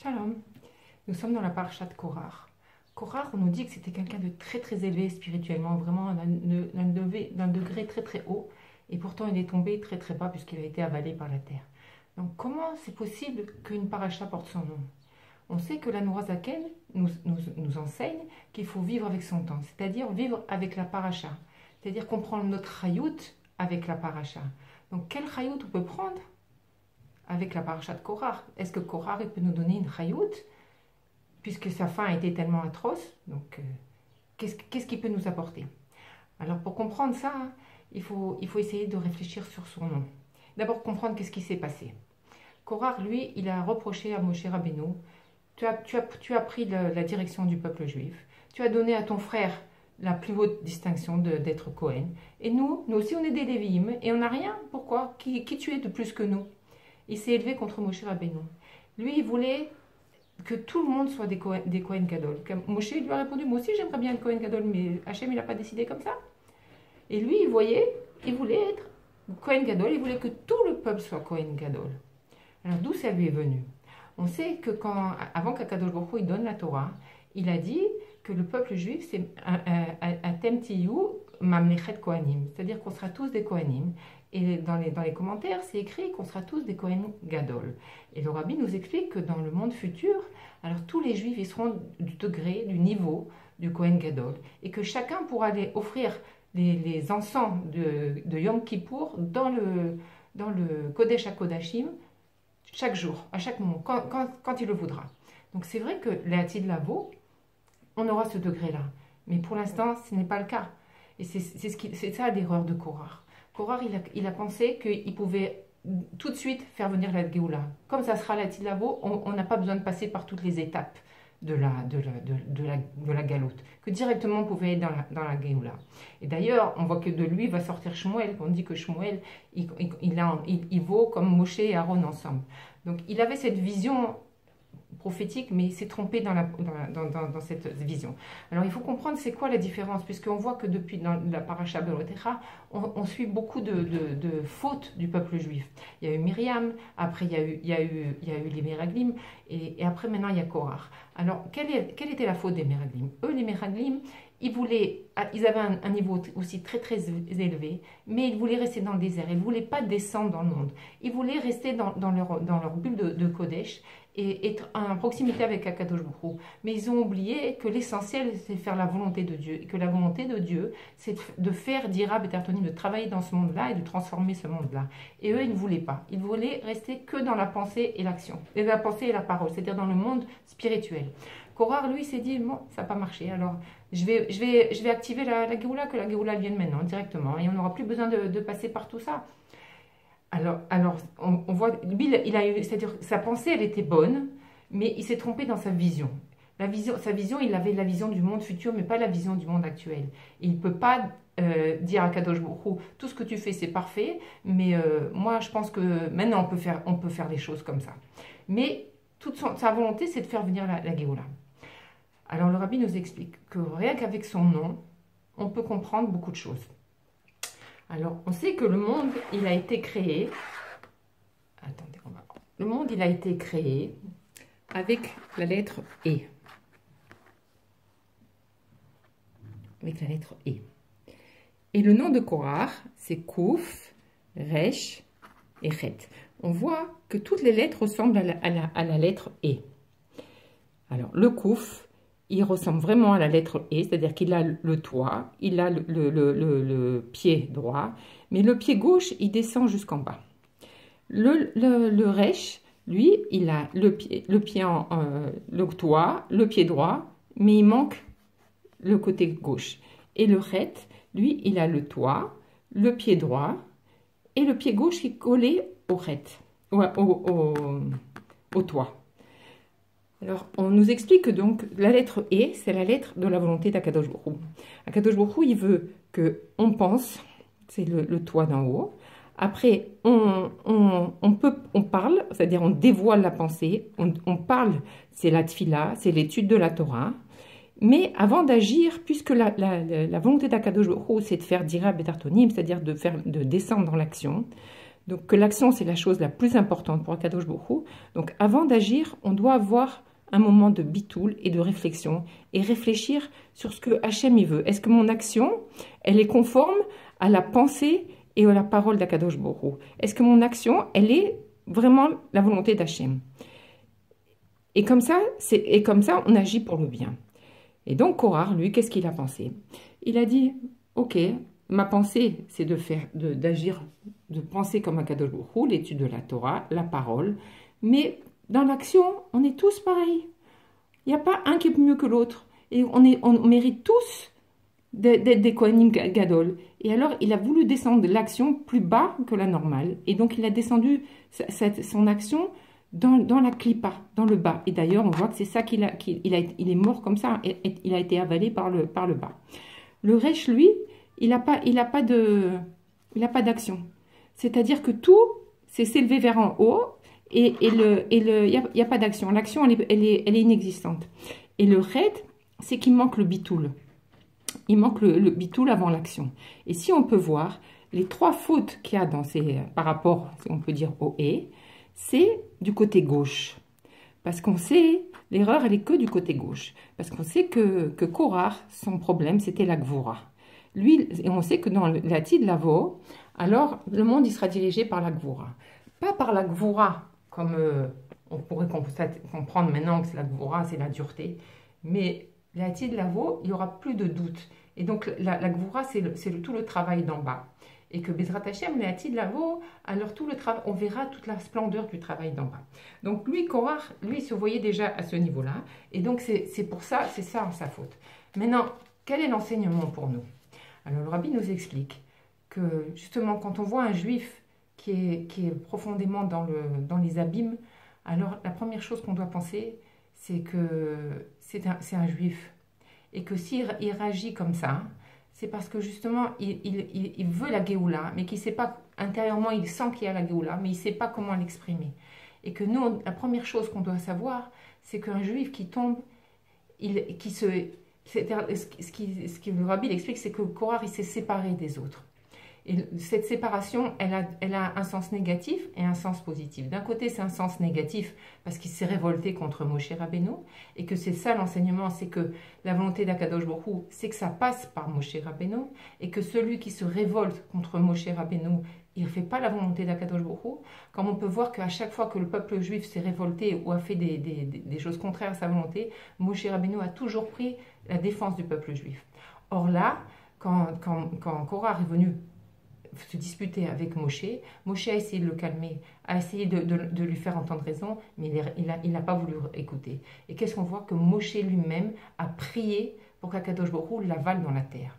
Shalom, nous sommes dans la paracha de Korach. Korach, on nous dit que c'était quelqu'un de très très élevé spirituellement, vraiment d'un degré très très haut, et pourtant il est tombé très très bas puisqu'il a été avalé par la terre. Donc comment c'est possible qu'une paracha porte son nom? On sait que la Nourazaken nous enseigne qu'il faut vivre avec son temps, c'est-à-dire vivre avec la paracha, c'est-à-dire qu'on prend notre chayout avec la paracha. Donc quel chayout on peut prendre avec la paracha de Korach? Est-ce que Korach peut nous donner une chayout puisque sa fin a été tellement atroce? Donc qu'est-ce qu'il peut nous apporter? Alors pour comprendre ça, il faut essayer de réfléchir sur son nom. D'abord comprendre qu'est-ce qui s'est passé. Korach, lui, il a reproché à Moshe Rabbeinu: tu as pris la direction du peuple juif, tu as donné à ton frère la plus haute distinction d'être Cohen, et nous aussi on est des Lévi'im, et on n'a rien. Pourquoi? Qui tu es de plus que nous? Il s'est élevé contre Moshe Rabbeinu. Lui, il voulait que tout le monde soit des Cohen Gadol. Moshe lui a répondu: moi aussi j'aimerais bien être Cohen Gadol, mais Hachem il n'a pas décidé comme ça. Et lui, il voulait être Cohen Gadol, il voulait que tout le peuple soit Cohen Gadol. Alors d'où ça lui est venu? On sait que avant qu'Akadosh Baruch Hu donne la Torah, il a dit que le peuple juif, c'est Atem Tiyu Mamlechet Kohanim, c'est-à-dire qu'on sera tous des Kohanim. Et dans les commentaires, c'est écrit qu'on sera tous des Kohen Gadol. Et le Rabbi nous explique que dans le monde futur, alors tous les juifs, ils seront du degré, du niveau du Kohen Gadol. Et que chacun pourra aller offrir les encens de Yom Kippour dans le Kodesh HaKodashim chaque jour, à chaque moment, quand il le voudra. Donc c'est vrai que l'Atid Lavo, on aura ce degré-là. Mais pour l'instant, ce n'est pas le cas. Et c'est ça l'erreur de Korach. Korach, il a pensé qu'il pouvait tout de suite faire venir la Géoula. Comme ça sera l'Atid Lavo, on n'a pas besoin de passer par toutes les étapes de la galoute, que directement on pouvait être dans la Géoula. Et d'ailleurs, on voit que de lui va sortir Shmuel. On dit que Shmuel, il vaut comme Moshe et Aaron ensemble. Donc il avait cette vision prophétique, mais il s'est trompé dans cette vision. Alors il faut comprendre c'est quoi la différence, puisqu'on voit que depuis dans la paracha Berotecha, on suit beaucoup de fautes du peuple juif. Il y a eu Myriam, après il y a eu les Meraglim, et après maintenant il y a Korach. Alors quelle était la faute des Meraglim? Eux, les Meraglim, ils avaient un niveau aussi très très élevé, mais ils voulaient rester dans le désert, ils ne voulaient pas descendre dans le monde, ils voulaient rester dans leur bulle de Kodesh et être en proximité avec Akadosh Baruch Hu. Mais ils ont oublié que l'essentiel c'est faire la volonté de Dieu, et que la volonté de Dieu c'est de faire d'Ira Betartonim, de travailler dans ce monde-là et de transformer ce monde-là. Et eux, ils ne voulaient pas, ils voulaient rester que dans la pensée et l'action, la pensée et la parole, c'est-à-dire dans le monde spirituel. Korach, lui, s'est dit: bon, ça n'a pas marché, alors je vais activer la Géoula, que la Géoula vienne maintenant, directement, et on n'aura plus besoin de passer par tout ça. Alors on voit, lui, c'est-à-dire sa pensée, elle était bonne, mais il s'est trompé dans sa vision. Sa vision, il avait la vision du monde futur, mais pas la vision du monde actuel. Et il ne peut pas dire à Kadosh Baruch Hu: tout ce que tu fais, c'est parfait, mais moi, je pense que maintenant, on peut faire les choses comme ça. Mais toute sa volonté, c'est de faire venir la Géoula. Alors le Rabbi nous explique que rien qu'avec son nom, on peut comprendre beaucoup de choses. Alors, on sait que le monde, il a été créé. Attendez, on va voir. Le monde, il a été créé avec la lettre E. Avec la lettre E. Et le nom de Korach, c'est Kouf, Resh et Chet. On voit que toutes les lettres ressemblent à la lettre E. Alors, le Kouf, il ressemble vraiment à la lettre E, c'est-à-dire qu'il a le toit, il a le pied droit, mais le pied gauche, il descend jusqu'en bas. Le Resh, lui, il a le toit, le pied droit, mais il manque le côté gauche. Et le Chet, lui, il a le toit, le pied droit, et le pied gauche qui est collé au Chet, au toit. Alors, on nous explique que donc la lettre E, c'est la lettre de la volonté d'Akadosh Baruch Hu. Akadosh Baruch Hu, il veut qu'on pense, c'est le toit d'en haut. Après, on parle, c'est-à-dire on dévoile la pensée, on parle, c'est la tfila, c'est l'étude de la Torah. Mais avant d'agir, puisque la volonté d'Akadosh Baruch Hu, c'est de faire d'Ira Betartonim, c'est-à-dire de descendre dans l'action, Donc que l'action, c'est la chose la plus importante pour Akadosh Baruch Hu. Donc avant d'agir, on doit avoir un moment de bitoul et de réflexion et réfléchir sur ce que Hachem y veut. Est-ce que mon action, elle est conforme à la pensée et à la parole d'Akadosh Baruch Hu? Est-ce que mon action, elle est vraiment la volonté d'Hachem? Et comme ça, on agit pour le bien. Et donc Korah, lui, qu'est-ce qu'il a pensé? Il a dit, ok, ma pensée, c'est d'agir, de penser comme Akadosh Baruch Hu, l'étude de la Torah, la parole, mais dans l'action, on est tous pareils. Il n'y a pas un qui est mieux que l'autre. Et on mérite tous d'être des Kohanim Gadol. Et alors, il a voulu descendre l'action plus bas que la normale. Et donc, il a descendu son action dans la klipa, dans le bas. Et d'ailleurs, on voit que c'est ça il est mort comme ça. Et il a été avalé par le bas. Le Resh, lui, il n'a pas d'action. C'est-à-dire que tout, c'est s'élever vers en haut. Et il n'y a pas d'action. L'action, elle est inexistante. Et le red, c'est qu'il manque le bitoul. Il manque le bitoul avant l'action. Et si on peut voir, les 3 fautes qu'il y a par rapport, on peut dire, au et, c'est du côté gauche. Parce qu'on sait, l'erreur, elle est que du côté gauche. Parce qu'on sait que Korah, son problème, c'était la gvura. Lui, et on sait que dans la Tid Lavo, alors, le monde, il sera dirigé par la gvura. Pas par la gvura, comme on pourrait comprendre maintenant que la gvura, c'est la dureté. Mais la Tid Lavo, il n'y aura plus de doute. Et donc, la gvura, c'est tout le travail d'en bas. Et que Bezrat Hashem, la Tid Lavo, alors tout le travail, on verra toute la splendeur du travail d'en bas. Donc, lui, Korah, lui, se voyait déjà à ce niveau-là. Et donc, c'est pour ça, c'est ça sa faute. Maintenant, quel est l'enseignement pour nous? Alors, le Rabbi nous explique que, justement, quand on voit un juif qui est profondément dans les abîmes, alors la première chose qu'on doit penser, c'est que c'est un juif. Et que s'il réagit comme ça, c'est parce que justement, il veut la Géoula, mais qu'il ne sait pas, intérieurement, il sent qu'il y a la Géoula, mais il ne sait pas comment l'exprimer. Et que nous, la première chose qu'on doit savoir, c'est qu'un juif qui tombe, ce que le Rabbi explique, c'est que Korah, il s'est séparé des autres. Et cette séparation, elle a un sens négatif et un sens positif. D'un côté, c'est un sens négatif parce qu'il s'est révolté contre Moshe Rabbeinu et que c'est ça l'enseignement, c'est que la volonté d'Akadosh Baruch Hu, c'est que ça passe par Moshe Rabbeinu et que celui qui se révolte contre Moshe Rabbeinu, il ne fait pas la volonté d'Akadosh Baruch Hu. Comme on peut voir qu'à chaque fois que le peuple juif s'est révolté ou a fait des choses contraires à sa volonté, Moshe Rabbeinu a toujours pris la défense du peuple juif. Or là, quand Korah est venu se disputer avec Moshe, Moshe a essayé de le calmer, a essayé de lui faire entendre raison, mais il n'a pas voulu écouter. Et qu'est-ce qu'on voit? Que Moshe lui-même a prié pour qu'Akadosh Baruch Hu l'avale dans la terre.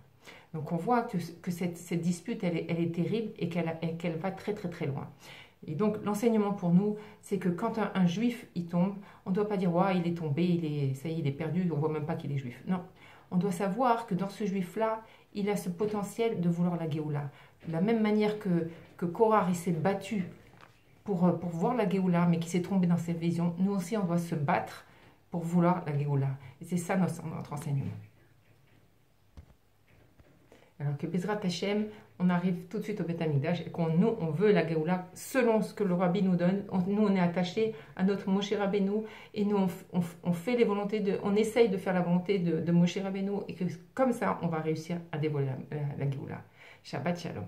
Donc on voit que cette dispute, elle est terrible et qu'elle va très très très loin. Et donc l'enseignement pour nous, c'est que quand un juif il tombe, on ne doit pas dire ouais, il est tombé, ça y est, il est perdu, on ne voit même pas qu'il est juif. Non, on doit savoir que dans ce juif-là, il a ce potentiel de vouloir la Géoula. De la même manière que Korah il s'est battu pour voir la Géoula, mais qui s'est trompé dans ses visions, nous aussi on doit se battre pour vouloir la Géoula. Et c'est ça notre enseignement. Alors que Bezrat Hashem, on arrive tout de suite au Beth Amikdash et nous, on veut la Géoula selon ce que le Rabbi nous donne. Nous, on est attachés à notre Moshe Rabbeinu et nous, on fait les volontés on essaye de faire la volonté de Moshe Rabbeinu et que comme ça, on va réussir à dévoiler la Géoula. Shabbat Shalom.